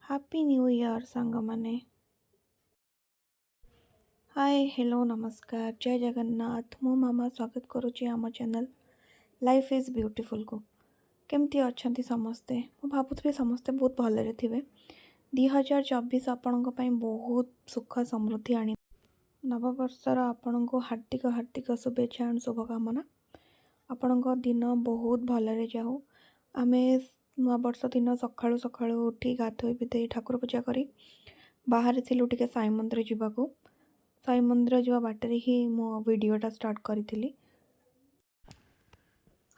Happy new year सांग माने। Hi hello नमस्कार जय जगन्नाथ मु मामा स्वागत करुच्ची आम चैनल लाइफ इज ब्यूटीफुल को। केमती अच्छा समस्ते मु भावुथि समस्ते बहुत भलरे थे। 2024 आपण बहुत सुख समृद्धि आनी नववर्षर आपण को हार्दिक हार्दिक शुभेच्छा और शुभकामना। आपण दिन बहुत भलरे जाऊ। आमे नववर्ष दिन सकाळु सकाळु उठी गाधोई पिधोई ठाकुर पूजा करी बाहर थिलु टिके साई मंदिर जावाकू। साई मंदिर जावा बाटरे ही मो वीडियोटा स्टार्ट करी।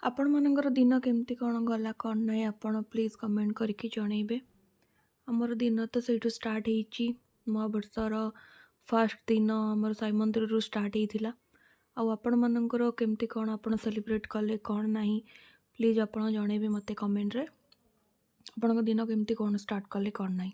आपण मानकर दिन केमती कौन गला कौन नहीं आपण प्लीज कमेंट करके जनइबे। आमर दिन तो से स्टार्ट होती नववर्षर फास्ट दिन आमर साई मंदिर रू स्टार्ट होता। आपण मानकर केमती कौन आपण सेलिब्रेट कले कौन नहीं प्लीज आपण जनइबे मते कमेंट रे। आपण दिन केमती कौन स्टार्ट कले कौन नहीं।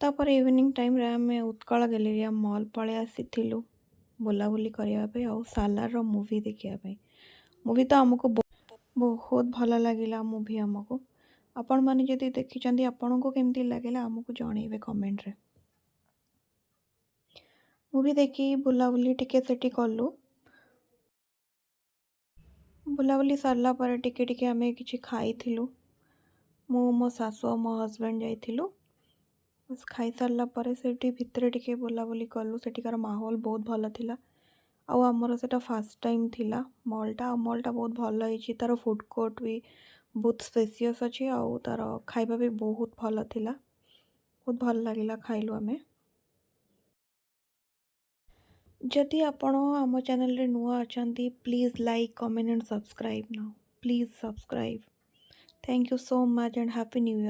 तापर इवनिंग टाइम रे आम उत्कल गैलेरिया मॉल पळे आसीथिलु बुलाबुली करने आउ सालार मूवी देखा। मूवी तो आमको बहुत भल लगिला। मूवी आमको आपण माने जदि देखिचंदी आपण को केमती लगिला आमको जनइबे कमेंट रे। मूवी देखी बुलाबुली टिके सेठी कलु। बुलाबुली सरला पर टिके टिके आमे किछि खाइथिलु। मु मो सासु और मो हस्बैंड जाइथिलु। बस खाई सारा पर सेठी भितर टिके बुलाबुली कलु। सेठिकार माहौल बहुत भल थिला। आउ आमर सेटा फास्ट टाइम थिला मॉलटा। मॉलटा बहुत भल होइछि। तार फूड कोर्ट भी बहुत स्पेसियस अच्छी। आउ तार खाइबा भी बहुत भल थिला। बहुत भल लगिला खाइलु आमे। जदि आपण आम चैनल रे नुआ अछंती please like comment and subscribe now. Please subscribe. Thank you so much and happy new year.